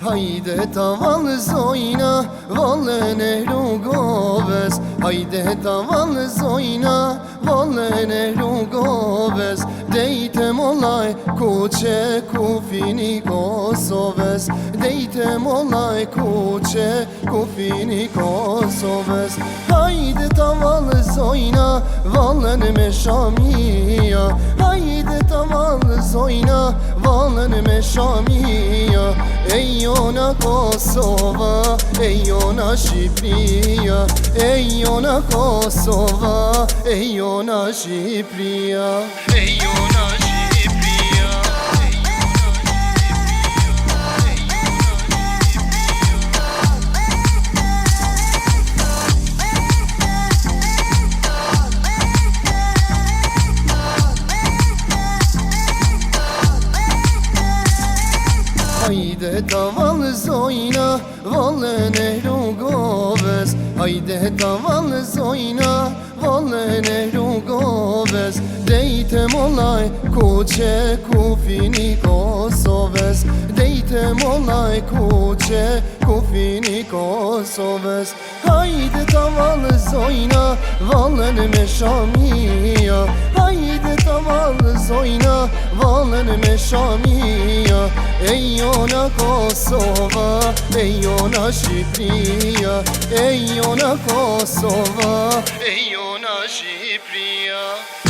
Hajde ta vallëzojna vallën e rrugoves, hajde ta vallëzojna vallën e rrugoves, dejte mollaj kuqe kufini Kosovës, dejte mollaj kuqe kufini Kosovës. Hajde ta vallëzojna vallën me shamia, hajde ta vallëzojna vallën me shamia. E jona Kosova, e jona Shqipria, e jona Kosova, e jona Shqipria, e jona Shqipria. Hajde ta vallëzojna vallën e rrugoves, hajde ta vallëzojna vallën e rrugoves, dejte mollaj kuqe kufini Kosovës, dejte mollaj kuqe kufini Kosovës. Hajde ta vallëzojna vallën me shamia, hajde ta vallëzojna vallën me shamia. E jona Kosova, e jona Shqipria, e jona Kosova, e jona Shqipria.